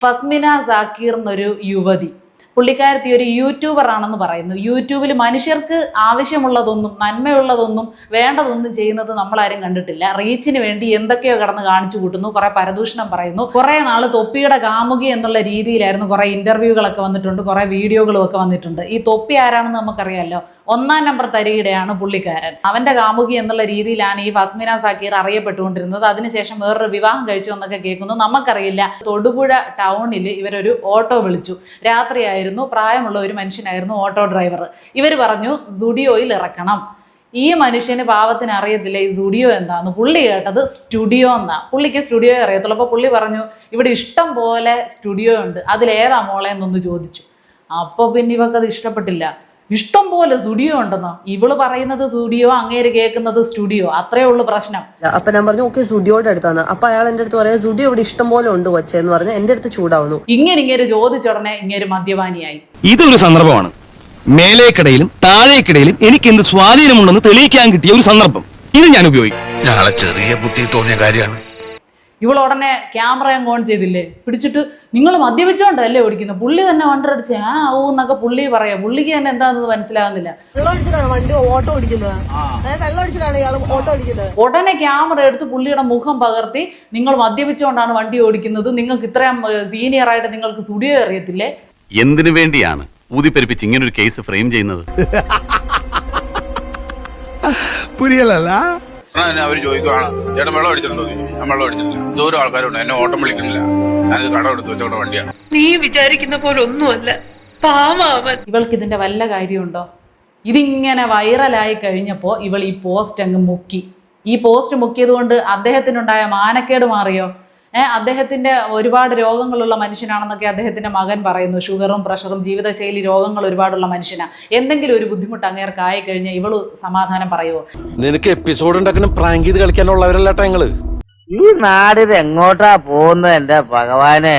ഫസ്മിന സാക്കീർ എന്നൊരു യുവതി, പുള്ളിക്കാരത്തി ഒരു യൂട്യൂബർ ആണെന്ന് പറയുന്നു. യൂട്യൂബിൽ മനുഷ്യർക്ക് ആവശ്യമുള്ളതൊന്നും നന്മയുള്ളതൊന്നും വേണ്ടതൊന്നും ചെയ്യുന്നത് നമ്മളാരും കണ്ടിട്ടില്ല. റീച്ചിന് വേണ്ടി എന്തൊക്കെയോ കടന്ന് കാണിച്ചു കൂട്ടുന്നു, കുറെ പരദൂഷണം പറയുന്നു. കുറെ നാൾ തൊപ്പിയുടെ കാമുകി എന്നുള്ള രീതിയിലായിരുന്നു കുറെ ഇന്റർവ്യൂകളൊക്കെ വന്നിട്ടുണ്ട്, കുറെ വീഡിയോകളും ഒക്കെ വന്നിട്ടുണ്ട്. ഈ തൊപ്പി ആരാണെന്ന് നമുക്കറിയാമല്ലോ, 1-ാം നമ്പർ തരികിടയാണ് പുള്ളിക്കാരൻ. അവന്റെ കാമുകി എന്നുള്ള രീതിയിലാണ് ഈ ഫസ്മിന സാക്കീർ അറിയപ്പെട്ടുകൊണ്ടിരുന്നത്. അതിനുശേഷം വേറൊരു വിവാഹം കഴിച്ചു എന്നൊക്കെ കേൾക്കുന്നു, നമുക്കറിയില്ല. തൊടുപുഴ ടൗണിൽ ഇവരൊരു ഓട്ടോ വിളിച്ചു. രാത്രിയായിരുന്നു, പ്രായമുള്ള ഒരു മനുഷ്യനായിരുന്നു ഓട്ടോ ഡ്രൈവർ. ഇവർ പറഞ്ഞു സുഡിയോയിൽ ഇറക്കണം. ഈ മനുഷ്യന് പാവത്തിന് അറിയത്തില്ല ഈ സ്റ്റുഡിയോ എന്താന്ന്. പുള്ളി കേട്ടത് സ്റ്റുഡിയോ എന്നാ. പുള്ളിക്ക് സ്റ്റുഡിയോ അറിയത്തുള്ളൂ. അപ്പോൾ പുള്ളി പറഞ്ഞു ഇവിടെ ഇഷ്ടം പോലെ സ്റ്റുഡിയോ ഉണ്ട്, അതിലേതാ മോളെ എന്നൊന്ന് ചോദിച്ചു. അപ്പോൾ പിന്നെ ഇവക്കത് ഇഷ്ടപ്പെട്ടില്ല. ഇഷ്ടം പോലെ സ്റ്റുഡിയോ ഉണ്ടെന്നോ? ഇവള് പറയുന്നത് സ്റ്റുഡിയോ, അങ്ങേര് കേൾക്കുന്നത് സ്റ്റുഡിയോ. അത്രേ ഉള്ളു പ്രശ്നം. അപ്പൊ ഞാൻ പറഞ്ഞു ഓക്കെ സ്റ്റുഡിയോയുടെ അടുത്താണ്. അപ്പൊ അയാൾ എന്റെ അടുത്ത് പറയാം സ്റ്റുഡിയോ ഇവിടെ ഇഷ്ടം പോലെ ഉണ്ട് കൊച്ചെന്ന് പറഞ്ഞ് എന്റെ അടുത്ത് ചൂടാവുന്നു. ഇങ്ങനെ ചോദിച്ചുടനെ ഇങ്ങനെ മദ്യപാനിയായി. ഇതൊരു സന്ദർഭമാണ്. മേലേക്കിടയിലും താഴേക്കിടയിലും എനിക്ക് എന്ത് സ്വാധീനമുണ്ടെന്ന് തെളിയിക്കാൻ കിട്ടിയ ഒരു സന്ദർഭം. ഇത് ഞാൻ ഉപയോഗിക്കും. ഞങ്ങളെ ചെറിയ ബുദ്ധി തോന്നിയ കാര്യമാണ്. ഇവൾ ഉടനെ ക്യാമറ ഓൺ ചെയ്തില്ലേ, പിടിച്ചിട്ട് നിങ്ങൾ മദ്യപിച്ചോണ്ടല്ലേ ഓടിക്കുന്നത്, പുള്ളി തന്നെ വണ്ടടിച്ച് എന്നൊക്കെ പുള്ളി പറയാ. പുള്ളിക്ക് തന്നെ എന്താണെന്ന് മനസ്സിലാകുന്നില്ല. ഉടനെ ക്യാമറ എടുത്ത് പുള്ളിയുടെ മുഖം പകർത്തി നിങ്ങൾ മദ്യപിച്ചുകൊണ്ടാണ് വണ്ടി ഓടിക്കുന്നത്, നിങ്ങൾക്ക് ഇത്രയും സീനിയർ ആയിട്ട് നിങ്ങൾക്ക് സ്റ്റുഡിയോ അറിയത്തില്ലേ? എന്തിനു വേണ്ടിയാണ് ഊതിപ്പെരുപ്പിച്ച് ഇങ്ങനൊരു കേസ് ഫ്രെയിം ചെയ്യുന്നത്? പുരിയല്ല അവര് ചോദിക്കുവാണ് ചേട്ടൻ വെള്ളം അടിച്ചിട്ടുണ്ടോ? ഞാൻ വെള്ളം അടിച്ചിട്ടില്ല. ദൂരം ആൾക്കാരുണ്ട്, എന്നെ ഓട്ടം വിളിക്കുന്നില്ല, ഞാനിത് കട എടുത്ത് വെച്ചോണ്ട വണ്ടിയാണ്. നീ വിചാരിക്കുന്ന പോലെ ഒന്നുമല്ല പാവൻ. ഇവൾക്ക് ഇതിന്റെ വല്ല കാര്യമുണ്ടോ? ഇതിങ്ങനെ വൈറലായി കഴിഞ്ഞപ്പോൾ ഇവൾ ഈ പോസ്റ്റ് അങ്ങ് മുക്കി. ഈ പോസ്റ്റ് മുക്കിയത് കൊണ്ട് അദ്ദേഹത്തിനുണ്ടായ മാനക്കേട് മാറിയോ? അദ്ദേഹത്തിന്റെ ഒരുപാട് രോഗങ്ങളുള്ള മനുഷ്യനാണെന്നൊക്കെ അദ്ദേഹത്തിന്റെ മകൻ പറയുന്നു. ഷുഗറും പ്രഷറും ജീവിതശൈലി രോഗങ്ങൾ ഒരുപാടുള്ള മനുഷ്യനാണ്. എന്തെങ്കിലും ഒരു ബുദ്ധിമുട്ട് അങ്ങേർക്ക് ആയി കഴിഞ്ഞാൽ ഇവള് സമാധാനം പറയുമോ? നിനക്ക് എപ്പിസോഡ് ഉണ്ടാക്കണം പ്രാങ്ക് ചെയ്ത് കളിക്കാനുള്ളവരല്ലാട്ടാ ഞങ്ങള്. ഈ നാടിത് എങ്ങോട്ടാ പോകുന്നത് എന്റെ ഭഗവാനെ?